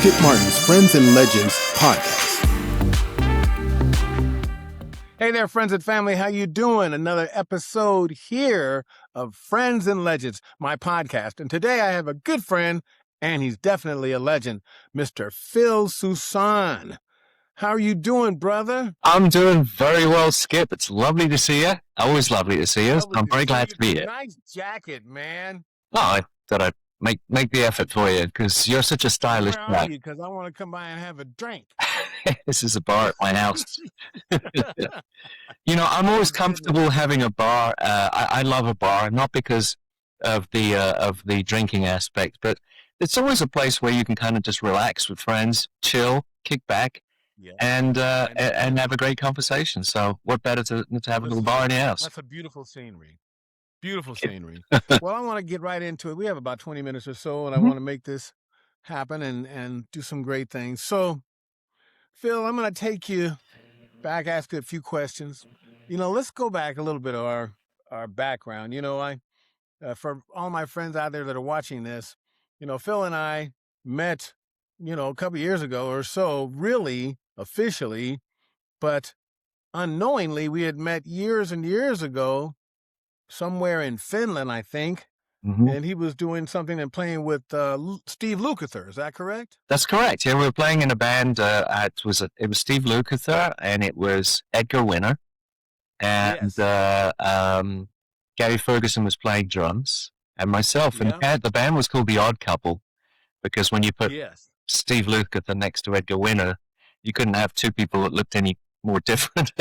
Skip Martin's Friends and Legends podcast. Hey there, friends and family. How you doing? Another episode here of Friends and Legends, my podcast. And today I have a good friend, and he's definitely a legend, Mr. Phil Soussan. How are you doing, brother? I'm doing very well, Skip. It's lovely to see you. Always lovely to see you. Lovely I'm to very see glad you. to be here. Nice jacket, man. Oh, I thought I'd make the effort for you because you're such a stylish Where are chap. you? Because I want to come by and have a drink. This is a bar at my house. You know, I'm always comfortable having a bar. I love a bar, not because of the drinking aspect, but it's always a place where you can kind of just relax with friends, chill, kick back, Yeah. and have a great conversation. So what better to have a little bar in the house? That's a beautiful scenery. Beautiful scenery. Well, I want to get right into it. We have about 20 minutes or so, and I want to make this happen and do some great things. So, Phil, I'm going to take you back, ask you a few questions. You know, let's go back a little bit of our background. You know, for all my friends out there that are watching this, you know, Phil and I met, you know, a couple years ago or so, really officially, but unknowingly we had met years and years ago somewhere in Finland, I think. Mm-hmm. And he was doing something and playing with Steve Lukather. Is that correct? That's correct. Yeah, we were playing in a band. It was Steve Lukather and it was Edgar Winner, and Yes. Gary Ferguson was playing drums, and myself. Yeah. And the band was called The Odd Couple because when you put Yes. Steve Lukather next to Edgar Winner, you couldn't have two people that looked any more different.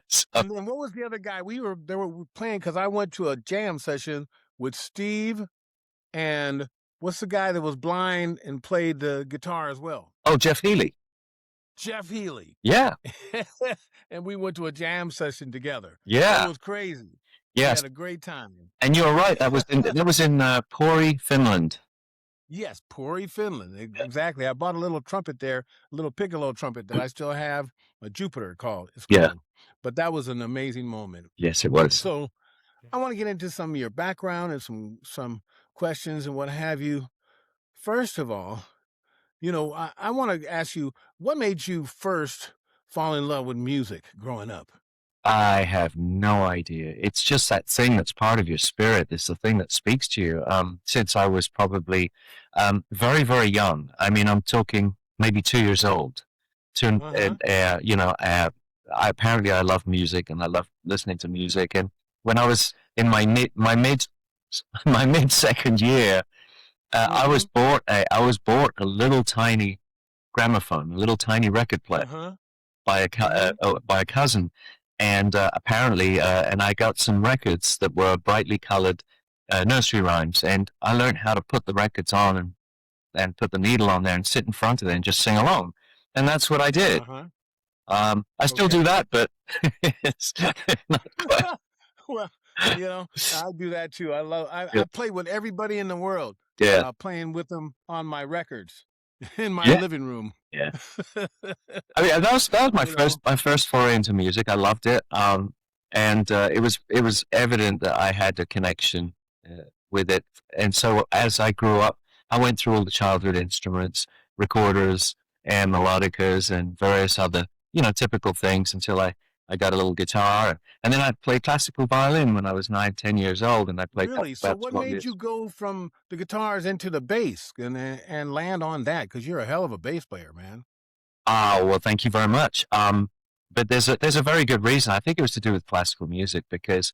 So, And then what was the other guy? They were playing because I went to a jam session with Steve and what's the guy that was blind and played the guitar as well? oh, Jeff Healey. Jeff Healey. Yeah. And we went to a jam session together. Yeah. It was crazy. Yes. We had a great time. And you're right. That was in Pori, Finland. Yes, Pori, Finland. Exactly. I bought a little trumpet there, a little piccolo trumpet that I still have, a Jupiter it's called. Yeah. But that was an amazing moment. Yes, it was. So I want to get into some of your background and some questions and what have you. First of all, you know, I want to ask you, what made you first fall in love with music growing up? I have no idea. It's just that thing that's part of your spirit. It's the thing that speaks to you. Since I was probably very, very young. I mean, I'm talking maybe 2 years old. Apparently I love music and I love listening to music. And when I was in my mid second year, I was bought a little tiny gramophone, a little tiny record player by a cousin. And apparently, and I got some records that were brightly colored nursery rhymes, and I learned how to put the records on and put the needle on there and sit in front of it and just sing along. And that's what I did. I still do that, but it's not quite. Well, you know, I do that too. I play with everybody in the world. Yeah. Playing with them on my records in my living room. Yeah. I mean, that was my first foray into music. I loved it. And it was evident that I had a connection with it. And so as I grew up, I went through all the childhood instruments, recorders and melodicas and various other, you know, typical things until I got a little guitar. And then I played classical violin when I was 9, 10 years old. And I played Really? So what made you go from the guitars into the bass and land on that? Because you're a hell of a bass player, man. Well, thank you very much. But there's a very good reason. I think it was to do with classical music because,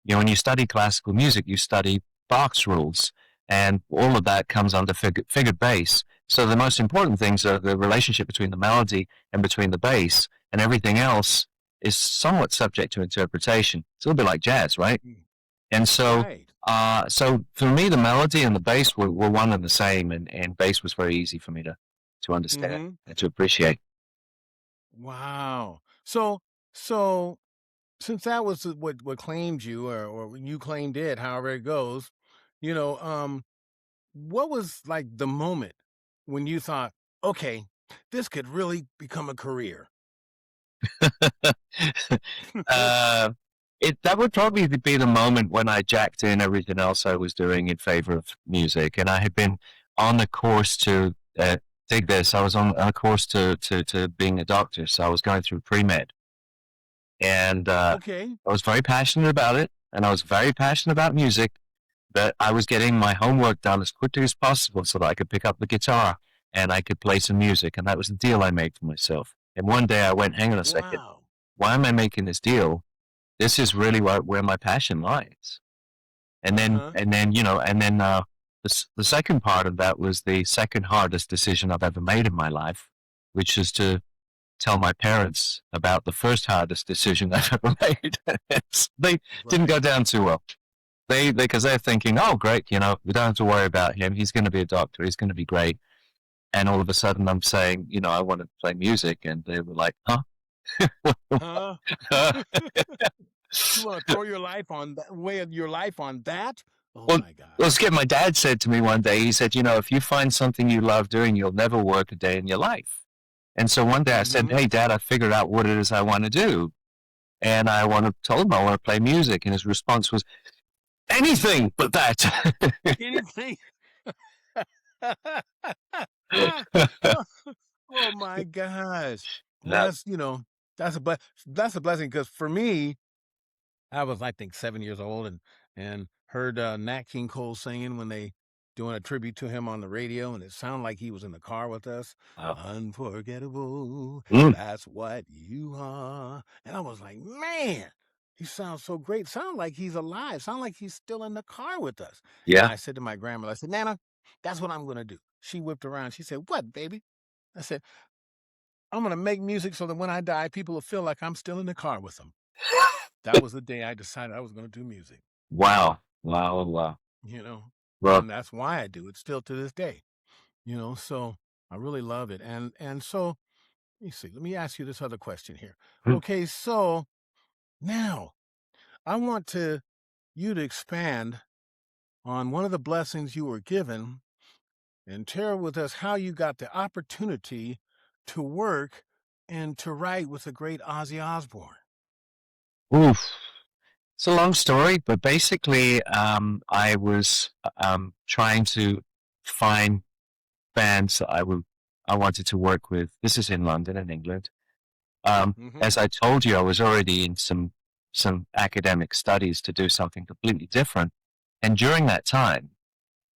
you know, when you study classical music, you study Bach's rules, and all of that comes under figured bass. So the most important things are the relationship between the melody and between the bass, and everything else is somewhat subject to interpretation. It's a little bit like jazz, right? And so, so for me, the melody and the bass were one and the same, and bass was very easy for me to understand and to appreciate. Wow. So since that was what claimed you or you claimed it, however it goes, you know, what was like the moment when you thought, okay, this could really become a career? That would probably be the moment when I jacked in everything else I was doing in favor of music, and I had been on the course to dig this. I was on a course to being a doctor, so I was going through pre-med, and Okay. I was very passionate about it, and I was very passionate about music. But I was getting my homework done as quickly as possible so that I could pick up the guitar and I could play some music, and that was the deal I made for myself. And one day I went, hang on a second, Wow. why am I making this deal? This is really where my passion lies. And then, Uh-huh. the second part of that was the second hardest decision I've ever made in my life, which is to tell my parents about the first hardest decision I've ever made. They didn't Right. go down too well. Because they're thinking, oh, great, we don't have to worry about him. He's going to be a doctor. He's going to be great. And all of a sudden I'm saying, I want to play music. And they were like, huh? Huh? You want to throw your life on that way of your life on that? Oh Well, my let's gosh. get my dad said to me one day, he said, if you find something you love doing, you'll never work a day in your life. And so one day I said, Mm-hmm. hey, Dad, I figured out what it is I want to do. And told him I want to play music. And his response was, anything but that. Anything. Oh my gosh. Well, No. that's a blessing because for me, I was, I think, 7 years old and heard Nat King Cole singing when they doing a tribute to him on the radio, and it sounded like he was in the car with us. Oh. Unforgettable, Mm, that's what you are. And I was like, man, he sounds so great. Sound like he's alive. Sound like he's still in the car with us. And yeah. I said to my grandmother, I said, Nana, that's what I'm gonna do. She whipped around. She said, what, baby? I said, I'm gonna make music so that when I die, people will feel like I'm still in the car with them. That was the day I decided I was gonna do music. Wow. Wow. Wow. you know, Well, and that's why I do it still to this day. So I really love it. And so let me see. Let me ask you this other question here. mm, Okay, so now I want to you to expand on one of the blessings you were given and share with us how you got the opportunity to work and to write with the great Ozzy Osbourne. oof. It's a long story, but basically, I was trying to find bands that I wanted to work with. This is in London, in England. Mm-hmm. As I told you, I was already in some academic studies to do something completely different, and during that time,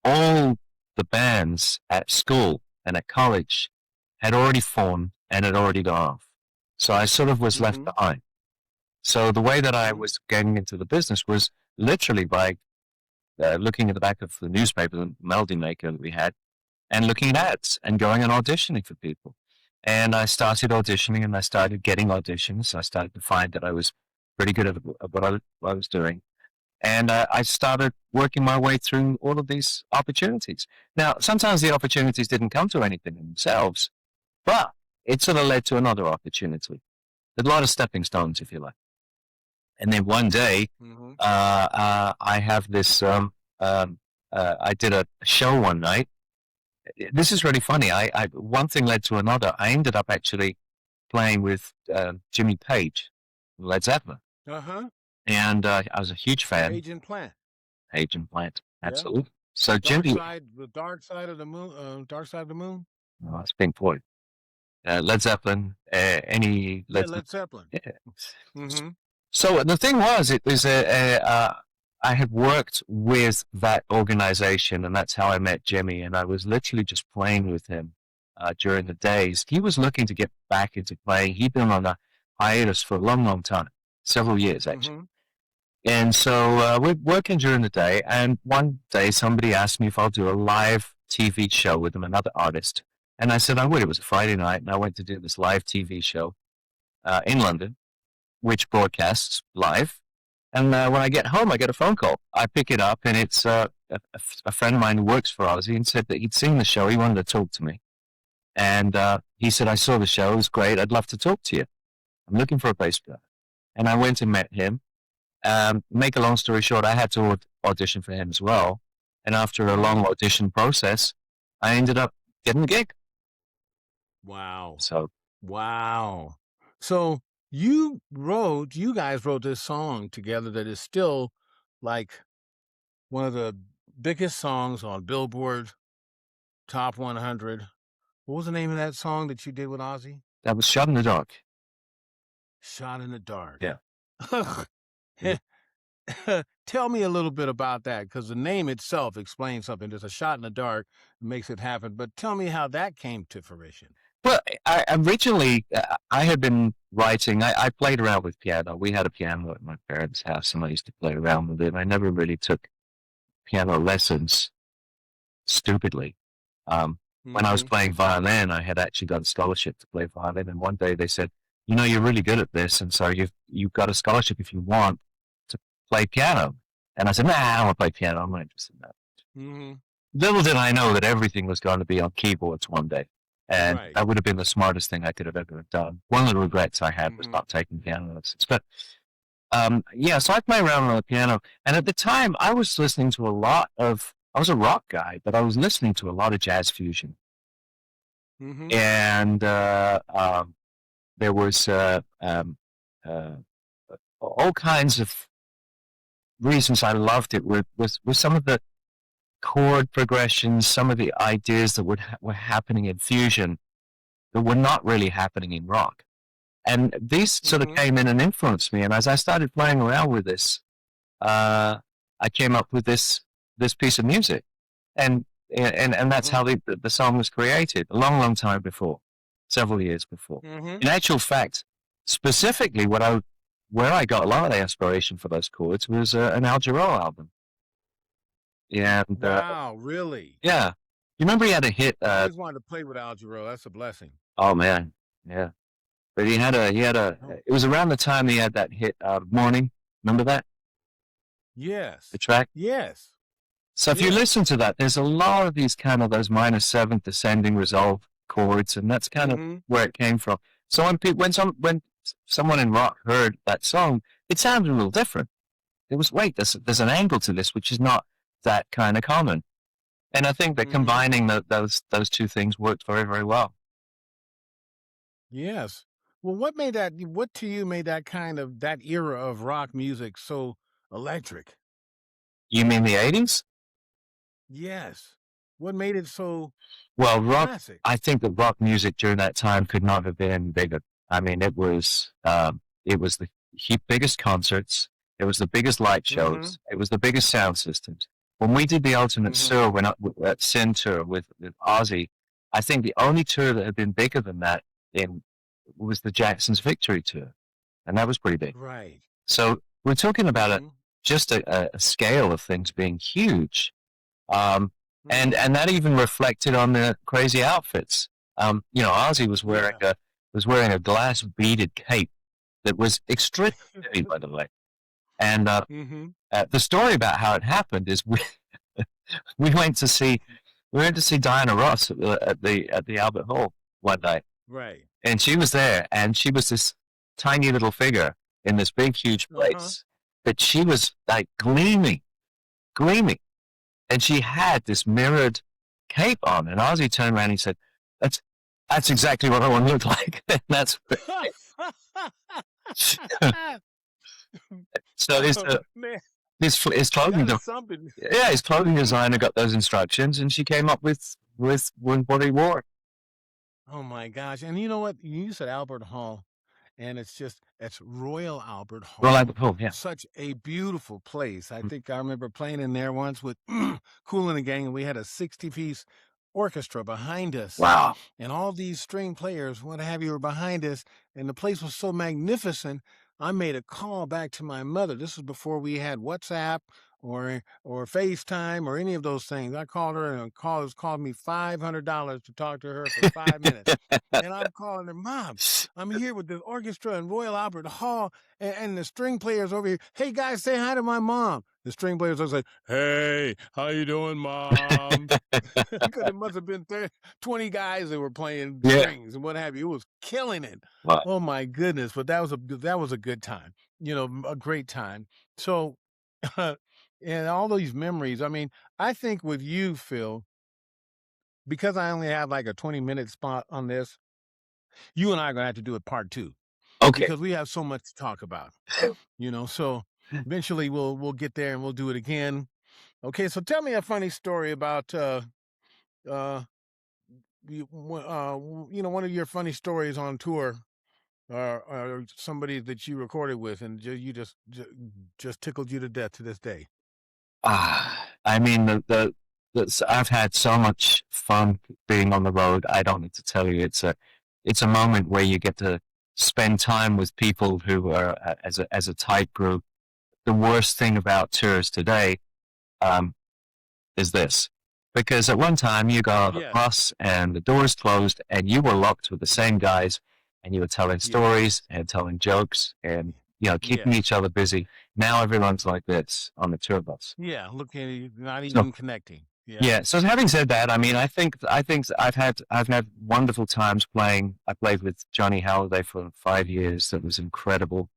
all the bands at school and at college had already formed and had already gone off. So I sort of was left Mm-hmm. behind. So the way that I Mm-hmm. was getting into the business was literally by looking at the back of the newspaper, the melody maker that we had, and looking at Mm-hmm. ads and going and auditioning for people. And I started auditioning and I started getting auditions. I started to find that I was pretty good at what I was doing. And I started working my way through all of these opportunities. Now, sometimes the opportunities didn't come to anything in themselves, but it sort of led to another opportunity. There's a lot of stepping stones, if you like. And then one day, Mm-hmm. I have this. I did a show one night. This is really funny. One thing led to another. I ended up actually playing with Jimmy Page, Led Zeppelin, Uh-huh. and I was a huge fan. Agent Plant. Agent Plant, Yeah. absolutely. So Jimmy, The dark side of the moon, dark side of the moon. oh, that's Pink Floyd, Led Zeppelin, any Yeah, Led Zeppelin. Led Zeppelin. Yeah. Mm-hmm. So the thing was, it was I had worked with that organization, and that's how I met Jimmy. And I was literally just playing with him during the days. He was looking to get back into playing. He'd been on a hiatus for a long, long time, several years actually. Mm-hmm. And so we're working during the day. And one day, somebody asked me if I'll do a live TV show with them, another artist. And I said I would. It was a Friday night, and I went to do this live TV show in London, which broadcasts live. And when I get home, I get a phone call. I pick it up, and it's a friend of mine who works for Ozzy and said that he'd seen the show. He wanted to talk to me. And he said, I saw the show. It was great. I'd love to talk to you. I'm looking for a bass player. And I went and met him. Make a long story short, I had to audition for him as well. And after a Mm-hmm. long audition process, I ended up getting the gig. Wow. So, Wow. So you guys wrote this song together that is still like one of the biggest songs on Billboard Top 100, What was the name of that song that you did with Ozzy? That was Shot in the Dark. Shot in the Dark. Yeah. Tell me a little bit about that, because the name itself explains something. There's a shot in the dark that makes it happen. But tell me how that came to fruition. Well, I originally I had been writing. I played around with piano. We had a piano at my parents' house, and I used to play around with it. I never really took piano lessons. Stupidly, when I was playing violin, I had actually got a scholarship to play violin. And one day they said, "You know, you're really good at this, and so you've got a scholarship if you want to play piano." And I said, "Nah, I don't want to play piano. I'm not interested in that." Little did I know that everything was going to be on keyboards one day. And that would have been the smartest thing I could have ever done. One of the regrets I had was not taking piano lessons. But yeah, so I play around on the piano. And at the time, I was listening to I was a rock guy, but I was listening to a lot of jazz fusion. And there was all kinds of reasons I loved it with some of the chord progressions, some of the ideas that were happening in fusion that were not really happening in rock. And these sort of came in and influenced me. And as I started playing around with this, I came up with this piece of music. And that's how the song was created a long, long time before, several years before. In actual fact, specifically where I got a lot of the inspiration for those chords was an Al Jarreau album. Yeah. And, wow, really? Yeah. You remember he had a hit? I always wanted to play with Al Jarreau. That's a blessing. Oh man, yeah. But he had a. It was around the time he had that hit, "Morning." Remember that? Yes. The track. Yes. So if you listen to that, there's a lot of these kind of those minor seventh descending resolve chords, and that's kind of where it came from. So when someone in rock heard that song, it sounded a little different. It was there's an angle to this which is not that kind of common, and I think that combining those two things worked very, very well. Yes. Well, what to you made that era of rock music so electric? You mean the 80s? Yes. What made it so classic? I think that rock music during that time could not have been bigger. I mean, it was the biggest concerts. It was the biggest light shows. It was the biggest sound systems. When we did the Ultimate Tour, at Sin Tour with Ozzy, I think the only tour that had been bigger than that was the Jackson's Victory Tour, and that was pretty big. Right. So we're talking about just a scale of things being huge, and that even reflected on the crazy outfits. Ozzy was wearing a glass beaded cape that was extremely heavy, by the way. And the story about how it happened is we went to see Diana Ross at the Albert Hall one night. Right. And she was there, and she was this tiny little figure in this big, huge place. But she was like gleaming. And she had this mirrored cape on. And Ozzy turned around and he said, That's exactly what I want to look like. And that's so his clothing his clothing designer got those instructions, and she came up with what he wore. Oh my gosh. And you know what? You said Albert Hall, and it's Royal Albert Hall. Royal Albert Hall, yeah. Such a beautiful place. I think I remember playing in there once with Kool and the Gang, and we had a 60-piece orchestra behind us. Wow. And all these string players, what have you, were behind us, and the place was so magnificent. I made a call back to my mother. This was before we had WhatsApp or FaceTime or any of those things. I called her, and called me $500 to talk to her for 5 minutes. And I'm calling her, Mom, I'm here with the orchestra in Royal Albert Hall, and the string players over here. Hey, guys, say hi to my mom. The string players was like, hey, how you doing, Mom? Because it must have been 20 guys that were playing strings and what have you. It was killing it. Wow. Oh, my goodness. But that was a good time, a great time. So, and all these memories, I mean, I think with you, Phil, because I only have like a 20-minute spot on this, you and I are going to have to do it part 2. Okay. Because we have so much to talk about, so eventually we'll get there and we'll do it again. Okay, so tell me a funny story about one of your funny stories on tour, or somebody that you recorded with, and just tickled you to death to this day? I mean, I've had so much fun being on the road. I don't need to tell you. It's a moment where you get to spend time with people who are as a tight group. The worst thing about tours today, um, is this. Because at one time you got on the Yes. bus and the doors closed and you were locked with the same guys and you were telling stories Yes. and telling jokes and, keeping Yes. each other busy. Now everyone's like this on the tour bus. Yeah. Looking at you, not So even connecting. Yeah. yeah. So having said that, I mean, I think I've had wonderful times playing. I played with Johnny Halliday for 5 years. That was incredible.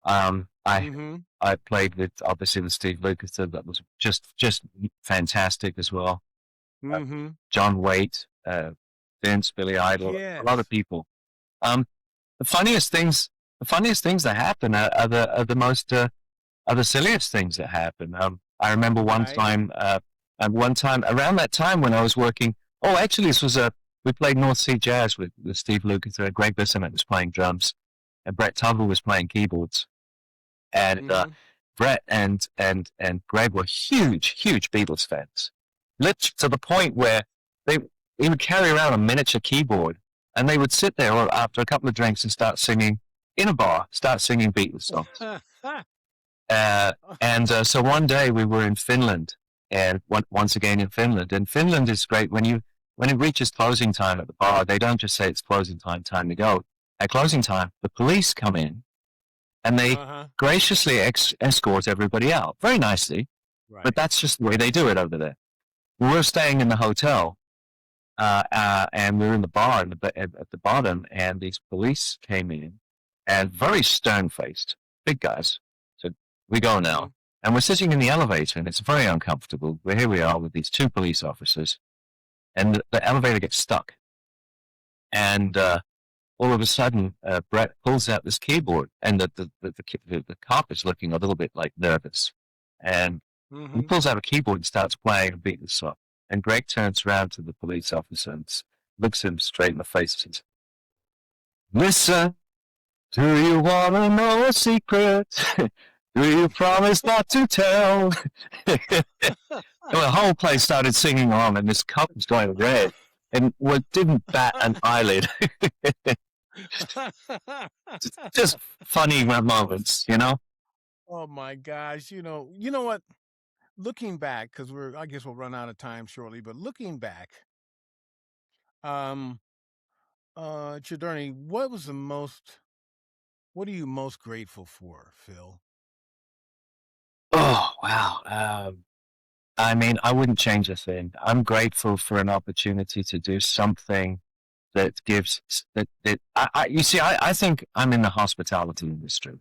Um, I Mm-hmm. I played with obviously with Steve Lukather. That was just fantastic as well. Uh, Mm-hmm. John Waite, Vince, Billy Idol, a lot of Yes. people. Um, the funniest things that happen are the most are the silliest things that happen. I remember Right. one time around that time when I was working. Oh, actually, we played North Sea Jazz with Steve Lukather. Greg Bissonette was playing drums, and Brett Tuggle was playing keyboards. And Mm-hmm. Brett and Greg were huge Beatles fans, to the point where they he would carry around a miniature keyboard, and they would sit there after a couple of drinks and start singing in a bar, start singing Beatles songs. So one day we were in Finland, and once again in Finland. And Finland is great when it reaches closing time at the bar. They don't just say it's closing time, time to go. At closing time, the police come in and they Uh-huh. graciously escort everybody out very nicely. But Right. that's just the way they do it over there. We were staying in the hotel, and we were in the bar at the bottom, and these police came in, and very stern faced, big guys. Said, "We go Mm-hmm. now." And we're sitting in the elevator, and it's very uncomfortable. Here we are with these two police officers, and the elevator gets stuck. And all of a sudden, Brett pulls out this keyboard, and the cop is looking a little bit like nervous, and he Mm-hmm. pulls out a keyboard and starts playing a Beatles song. And Greg turns around to the police officer and looks him straight in the face and says, "Listen, do you want to know a secret? Do you promise not to tell?" The whole place started singing on, and this cop was going red and didn't bat an eyelid. Just funny moments, you know? Oh my gosh. You know what? Looking back, because I guess we'll run out of time shortly, but looking back, um, Chidurni, what are you most grateful for, Phil? Oh, wow. I mean, I wouldn't change a thing. I'm grateful for an opportunity to do something that gives you see, I think I'm in the hospitality industry.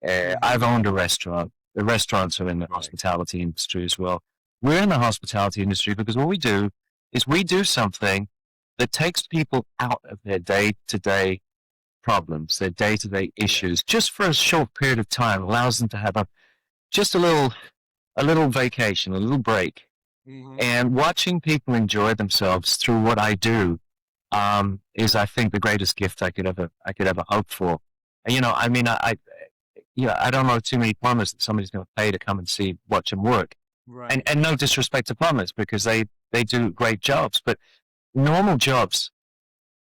I've Mm-hmm. owned a restaurant. The restaurants are in the Right. hospitality industry as well. We're in the hospitality industry because what we do is we do something that takes people out of their day to day problems, their day to day Yes. issues, just for a short period of time, allows them to have just a little vacation, a little break. Mm-hmm. And watching people enjoy themselves through what I do, is, I think, the greatest gift I could ever hope for. And, I mean, I don't know too many plumbers that somebody's going to pay to come and watch them work. And Right. and no disrespect to plumbers, because they do great jobs, but normal jobs,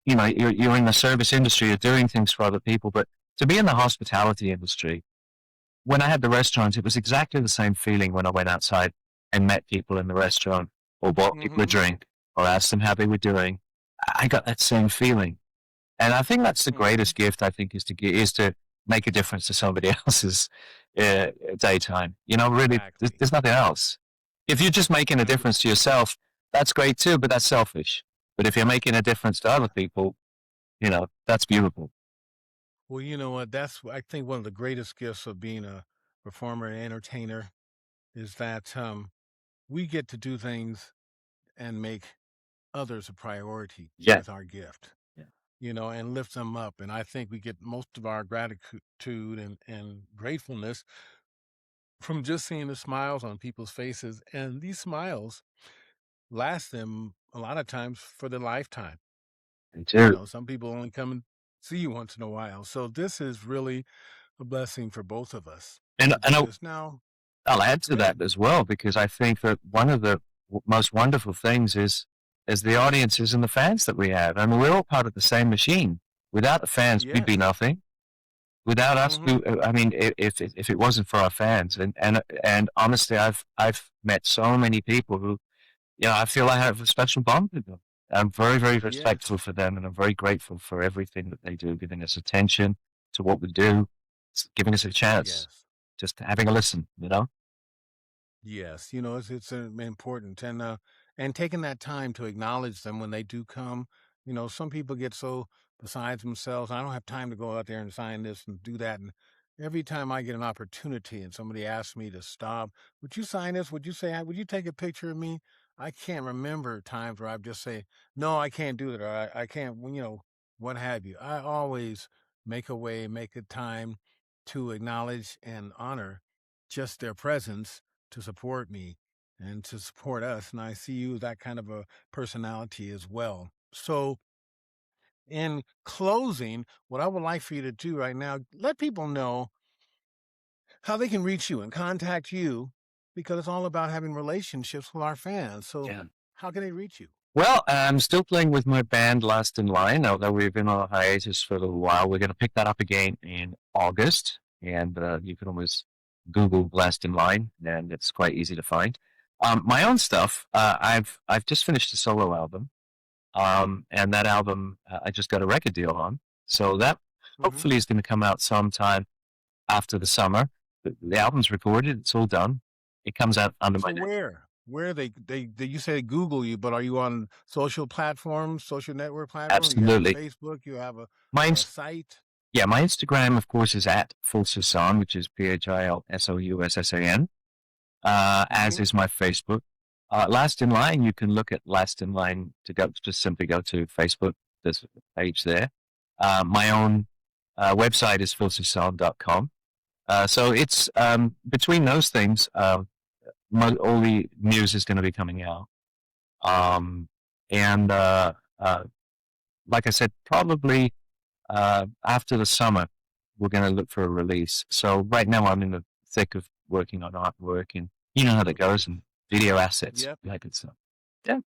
you're in the service industry, you're doing things for other people. But to be in the hospitality industry, when I had the restaurant, it was exactly the same feeling when I went outside and met people in the restaurant, or bought people a Mm-hmm. drink, or asked them how they were doing. I got that same feeling. And I think that's the Mm-hmm. greatest gift, I think, is to make a difference to somebody else's daytime. Really, Exactly. there's nothing else. If you're just making a And difference to yourself, that's great too, but that's selfish. But if you're making a difference to other people, that's beautiful. well, you know what? That's I think one of the greatest gifts of being a performer and entertainer is that we get to do things and make others a priority Yeah. with our gift, Yeah. and lift them up. And I think we get most of our gratitude and gratefulness from just seeing the smiles on people's faces. And these smiles last them a lot of times for their lifetime. They do. Some people only come and see you once in a while. So this is really a blessing for both of us And to do this now. I'll add to Great. that as well, because I think that one of the most wonderful things is the audiences and the fans that we have. I mean, we're all part of the same machine. Without the fans, we'd be Yes. nothing. Without us, I mean, if it wasn't for our fans, and honestly, I've met so many people who, I feel I have a special bond with them. I'm very, very respectful for them, and I'm very grateful for everything that they do, giving us attention to what we do, giving us a chance, just having a listen, Yes, it's important, and taking that time to acknowledge them when they do come. Some people get so beside themselves. I don't have time to go out there and sign this and do that. And every time I get an opportunity and somebody asks me to stop, would you sign this? Would you say, would you take a picture of me? I can't remember times where I've just say, no, I can't do that, or I can't, what have you. I always make a way, make a time to acknowledge and honor just their presence to support me and to support us. And I see you as that kind of a personality as well. So, in closing, what I would like for you to do right now, let people know how they can reach you and contact you, because it's all about having relationships with our fans. So, how can they reach you? Well, I'm still playing with my band Last in Line, although we've been on a hiatus for a little while. We're going to pick that up again in August, and you can always Google Last in Line, and it's quite easy to find. My own stuff, I've just finished a solo album, and that album I just got a record deal on, so that hopefully is going to come out sometime after the summer. The album's recorded; it's all done. It comes out under my name. Where they you say Google you, but are you on social platforms, social network platforms? Absolutely. You have Facebook, you have a site. Yeah, my Instagram, of course, is at Phil Soussan, which is PhilSoussan, as is my Facebook. Last in Line, you can look at Last in Line just simply go to Facebook. There's a page there. My own website is philsoussan.com. So it's between those things, all the news is going to be coming out. And like I said, probably after the summer, we're going to look for a release. So right now I'm in the thick of working on artwork, and you know how that goes, and video assets. Like it, so. Yeah.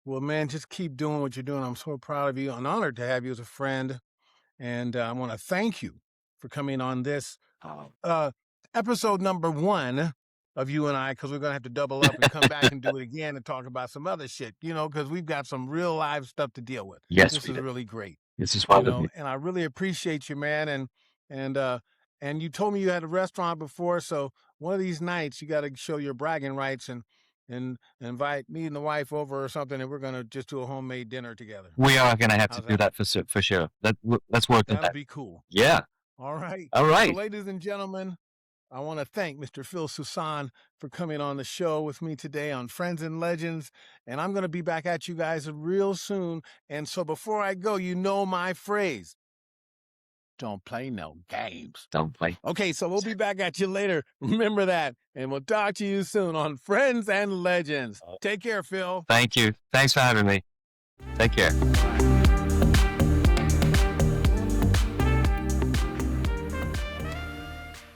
Well, man, just keep doing what you're doing. I'm so proud of you. I'm honored to have you as a friend. And I want to thank you for coming on this episode number 1 of you and I, because we're going to have to double up and come back and do it again and talk about some other shit, because we've got some real live stuff to deal with. Yes, this is really great. This is wonderful. And I really appreciate you, man. And you told me you had a restaurant before, so one of these nights you got to show your bragging rights and invite me and the wife over or something, and we're going to just do a homemade dinner together. We are going to have to do that for sure. Let's work on that. That'll be cool. Yeah. All right. All right. So, ladies and gentlemen, I want to thank Mr. Phil Soussan for coming on the show with me today on Friends and Legends. And I'm going to be back at you guys real soon. And so before I go, my phrase. Don't play no games. Don't play. Okay, so we'll be back at you later. Remember that. And we'll talk to you soon on Friends and Legends. Take care, Phil. Thank you. Thanks for having me. Take care.